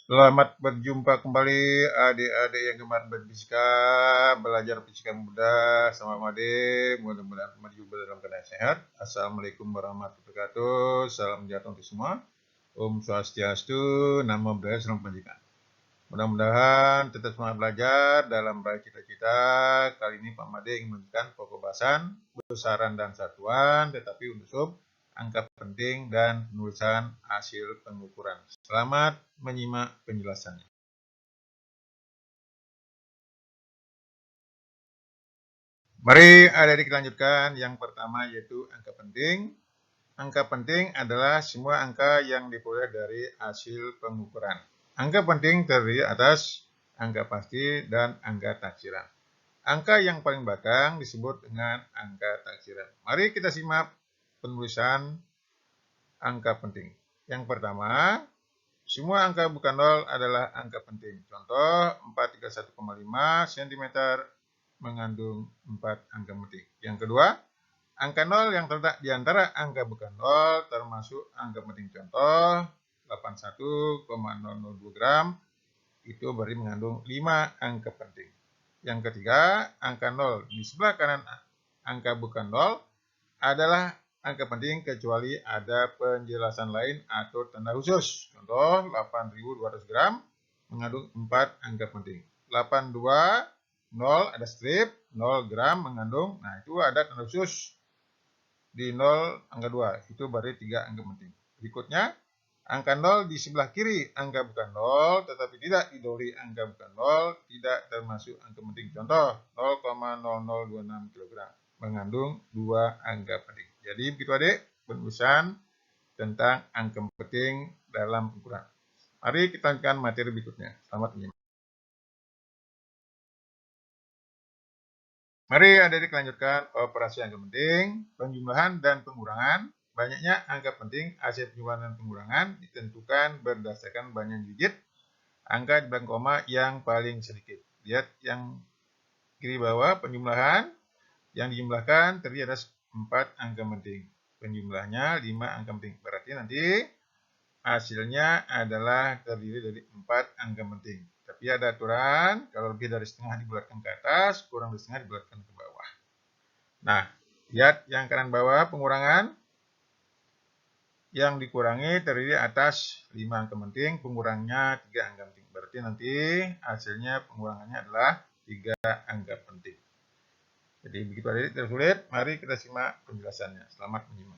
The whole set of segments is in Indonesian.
Selamat berjumpa kembali adik-adik yang gemar berfisika, belajar fisika mudah sama adik, mudah-mudahan maju dalam keadaan sehat. Assalamualaikum warahmatullahi wabarakatuh, salam sejahtera untuk semua. Om Swastiastu, Namo Buddhaya, Salam Kebajikan. Mudah-mudahan tetap semangat belajar dalam meraih cita-cita. Kali ini Pak Made ingin menunjukkan pokok bahasan, besaran dan satuan, tetapi untuk sub, angka penting, dan penulisan hasil pengukuran. Selamat menyimak penjelasannya. Mari adik-adik lanjutkan. Yang pertama yaitu angka penting. Angka penting adalah semua angka yang diperoleh dari hasil pengukuran. Angka penting terdiri atas angka pasti dan angka taksiran. Angka yang paling belakang disebut dengan angka taksiran. Mari kita simak penulisan angka penting. Yang pertama, semua angka bukan nol adalah angka penting. Contoh, 431,5 cm mengandung 4 angka penting. Yang kedua, angka 0 yang terletak di antara angka bukan 0 termasuk angka penting. Contoh, 81,002 gram itu berarti mengandung 5 angka penting. Yang ketiga, angka 0 di sebelah kanan angka bukan 0 adalah angka penting kecuali ada penjelasan lain atau tanda khusus. Contoh, 8.200 gram mengandung 4 angka penting. 82, 0 ada strip, 0 gram mengandung, nah itu ada tanda khusus di 0 angka 2, itu berarti 3 angka penting. Berikutnya, angka 0 di sebelah kiri angka bukan 0, tetapi tidak didahului angka bukan 0, tidak termasuk angka penting. Contoh, 0,0026 kg mengandung 2 angka penting. Jadi begitu adik, penulisan tentang angka penting dalam ukuran. Mari kita lanjutkan materi berikutnya. Selamat menyimak. Mari adik-adik lanjutkan operasi angka penting, penjumlahan dan pengurangan. Banyaknya angka penting hasil penjumlahan dan pengurangan ditentukan berdasarkan banyak digit angka di belakang koma yang paling sedikit. Lihat yang kiri bawah, penjumlahan yang dijumlahkan terdiri atas 4 angka penting. Penjumlahnya 5 angka penting. Berarti nanti hasilnya adalah terdiri dari 4 angka penting. Tapi ada aturan, kalau lebih dari setengah dibulatkan ke atas, kurang dari setengah dibulatkan ke bawah. Nah, lihat yang kanan bawah pengurangan. Yang dikurangi terdiri atas 5 angka penting, pengurangnya 3 angka penting. Berarti nanti hasilnya pengurangannya adalah 3 angka penting. Jadi begitu adik tersulit, mari kita simak penjelasannya. Selamat menyimak.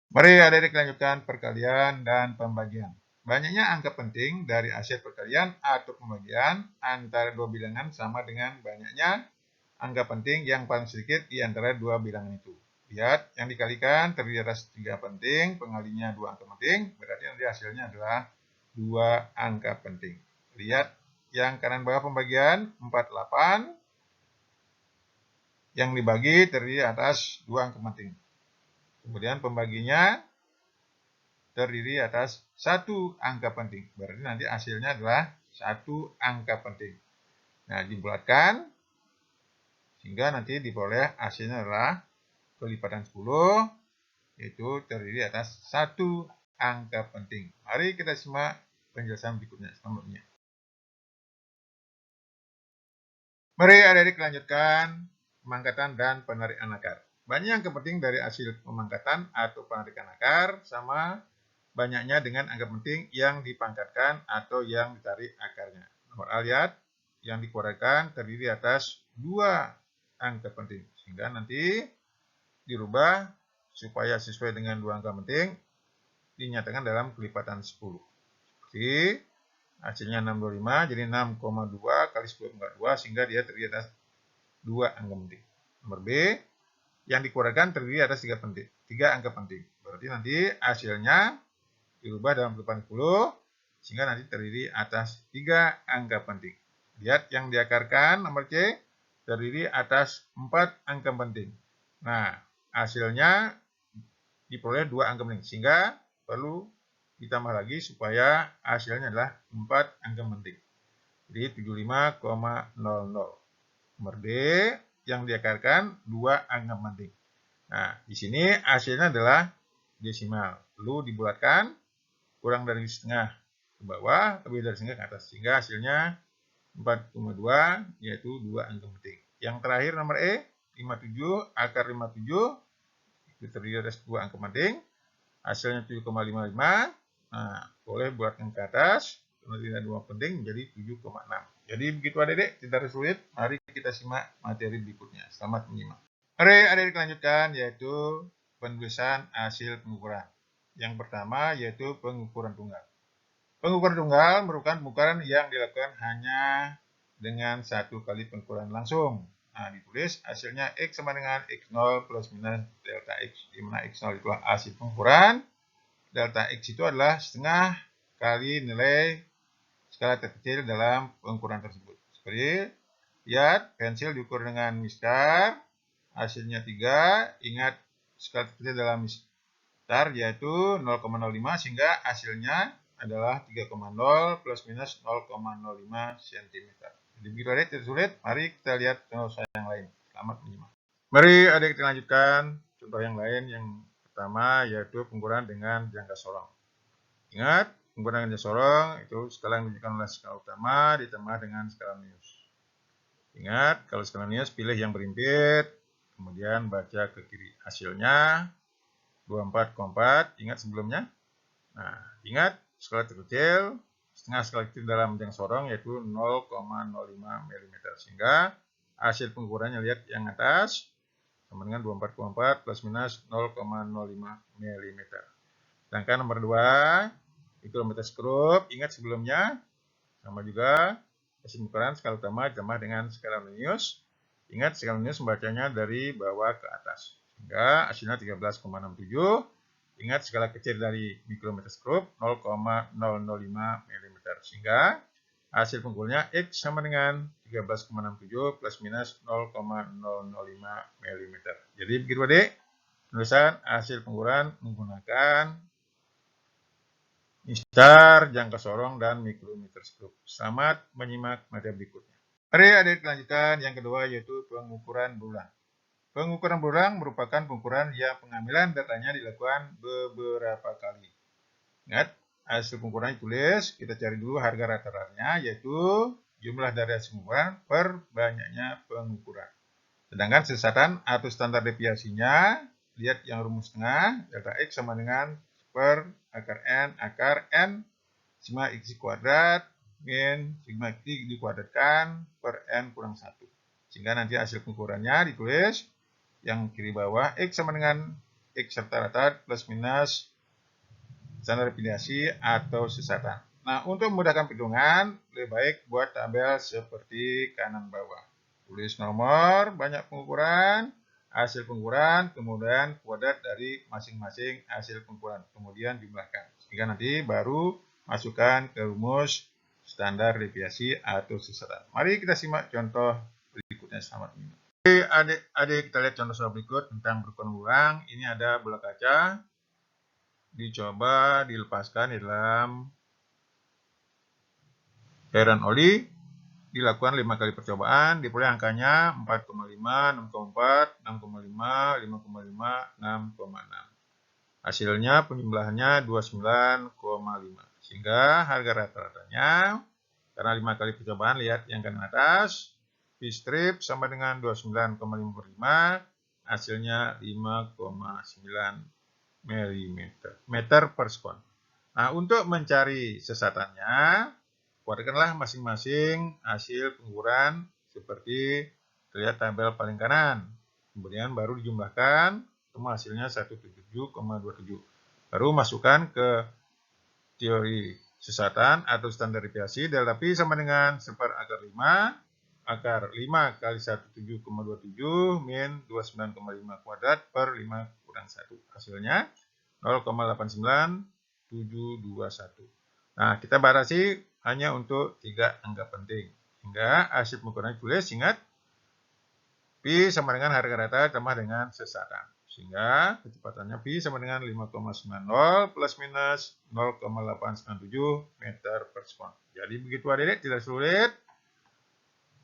Mari adik-adik lanjutkan perkalian dan pembagian. Banyaknya angka penting dari hasil perkalian atau pembagian antara dua bilangan sama dengan banyaknya angka penting yang paling sedikit di antara dua bilangan itu. Lihat, yang dikalikan terdiri atas 3 penting, pengalinya 2 angka penting, berarti nanti hasilnya adalah 2 angka penting. Lihat, yang kanan bawah pembagian 48, yang dibagi terdiri atas 2 angka penting. Kemudian pembaginya terdiri atas 1 angka penting. Berarti nanti hasilnya adalah 1 angka penting. Nah, dibulatkan sehingga nanti diperoleh hasilnya adalah kelipatan 10, yaitu terdiri atas 1 angka penting. Mari kita simak penjelasan berikutnya. Selamat menyimak. Mari adik-adik lanjutkan pemangkatan dan penarikan akar. Banyak angka penting dari hasil pemangkatan atau penarikan akar sama banyaknya dengan angka penting yang dipangkatkan atau yang ditarik akarnya. Nomor A, lihat, yang dikeluarkan terdiri atas 2 angka penting. Sehingga nanti dirubah supaya sesuai dengan 2 angka penting, dinyatakan dalam kelipatan 10. Jadi hasilnya 625, jadi 6,2 kali 10 sehingga dia terdiri atas 2 angka penting. Nomor B, yang dikeluarkan terdiri atas 3 angka penting. Berarti nanti hasilnya dirubah dalam kelipatan 10 sehingga nanti terdiri atas 3 angka penting. Lihat yang diakarkan nomor C terdiri atas 4 angka penting. Nah, hasilnya diperoleh 2 angka penting sehingga perlu ditambah lagi supaya hasilnya adalah 4 angka penting. Jadi 75,00. Nomor D yang diakarkan 2 angka penting. Nah, di sini hasilnya adalah desimal. Perlu dibulatkan kurang dari setengah ke bawah, lebih dari setengah ke atas. Sehingga hasilnya 4,2 yaitu 2 angka penting. Yang terakhir nomor E, 57, akar 57 itu terdiri atas 2 angka penting. Hasilnya 7,55. Nah, boleh buatkan ke atas. Karena tidak 2 penting menjadi 7,6. Jadi begitu adik-adik, tidak sulit. Mari kita simak materi berikutnya. Selamat menyimak. Mari adik-adik lanjutkan yaitu penulisan hasil pengukuran. Yang pertama yaitu pengukuran tunggal. Pengukuran tunggal merupakan pengukuran yang dilakukan hanya dengan satu kali pengukuran langsung. Nah, ditulis hasilnya X sama dengan X0 plus minus delta X, di mana X0 itulah hasil pengukuran, delta X itu adalah setengah kali nilai skala terkecil dalam pengukuran tersebut. Seperti lihat, pensil diukur dengan mistar, hasilnya 3, ingat skala terkecil dalam mistar yaitu 0,05 sehingga hasilnya adalah 3,0 plus minus 0,05 cm. Jadi begitu adik, tidak sulit. Mari kita lihat contoh yang lain. Selamat menyimak. Mari adik kita lanjutkan contoh yang lain. Yang pertama yaitu pengukuran dengan jangka sorong. Ingat, pengukuran dengan jangka sorong itu skala yang ditunjukkan oleh skala utama ditambah dengan skala minus. Ingat, kalau skala minus pilih yang berimpit, kemudian baca ke kiri. Hasilnya 24,4. Ingat sebelumnya. Nah, ingat skala terkecil, setengah skala kecil dalam jangka sorong yaitu 0,05 mm. Sehingga hasil pengukurannya lihat yang atas sama dengan 24,4 plus minus 0,05 mm. Sedangkan nomor 2 itu meter skrup, ingat sebelumnya sama juga hasil pengukuran skala utama ditambah dengan skala minus. Ingat skala minus membacanya dari bawah ke atas. Sehingga hasilnya 13,67. Ingat skala kecil dari mikrometer skrup 0,005 mm. Sehingga hasil pengukurnya X sama dengan 13,67 plus minus 0,005 mm. Jadi begitu adik, tulisan hasil pengukuran menggunakan mistar, jangka sorong, dan mikrometer skrup. Selamat menyimak materi berikutnya. Mari adik lanjutkan yang kedua yaitu pengukuran berulang. Pengukuran berulang merupakan pengukuran yang pengambilan datanya dilakukan beberapa kali. Ingat, hasil pengukuran ditulis, kita cari dulu harga rata-ratanya, yaitu jumlah dari hasil pengukuran per banyaknya pengukuran. Sedangkan sesatan atau standar deviasinya, lihat yang rumus tengah, delta X sama dengan per akar N sigma X kuadrat min sigma X dikuadratkan per N kurang 1. Sehingga nanti hasil pengukurannya ditulis yang kiri bawah X sama dengan X serta rata plus minus standar deviasi atau sesatan. Nah, untuk memudahkan perhitungan, lebih baik buat tabel seperti kanan bawah. Tulis nomor banyak pengukuran, hasil pengukuran, kemudian kuadrat dari masing-masing hasil pengukuran. Kemudian jumlahkan. Sehingga nanti baru masukkan ke rumus standar deviasi atau sesatan. Mari kita simak contoh berikutnya. Selamat menyimak. Adik-adik kita lihat contoh soal berikut tentang pengukuran ulang. Ini ada bola kaca. Dicoba dilepaskan di dalam cairan oli. Dilakukan 5 kali percobaan. Diperoleh angkanya 4,5, 6,4, 6,5, 5,5, 6,6. Hasilnya penjumlahannya 29,5. Sehingga harga rata-ratanya, karena 5 kali percobaan, lihat yang kanan atas. V-strip sama dengan 29,55, hasilnya 5,9 mm per sekon. Nah, untuk mencari sesatannya, kuadratkanlah masing-masing hasil pengukuran seperti terlihat tabel paling kanan. Kemudian baru dijumlahkan, ketemu hasilnya 177,27. Baru masukkan ke teori sesatan atau standar deviasi. Delta Pi sama dengan 1 per akar 5. Akar 5 kali 17,27 min 29,5 kuadrat per 5 kurang 1. Hasilnya 0,89721. Nah, kita batasi hanya untuk 3 angka penting. Hingga hasil pengukuran ditulis, ingat, Pi sama dengan harga rata tambah dengan sesatan. Sehingga kecepatannya Pi sama dengan 5,90 plus minus 0,897 meter per sekon. Jadi begitu adik-adik, tidak sulit.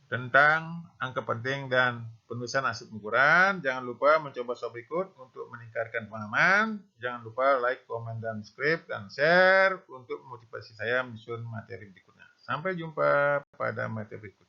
tentang angka penting dan penulisan hasil pengukuran. Jangan lupa mencoba soal berikut untuk meningkatkan pemahaman. Jangan lupa like, komen, dan subscribe, dan share untuk motivasi saya menyusun materi berikutnya. Sampai jumpa pada materi berikutnya.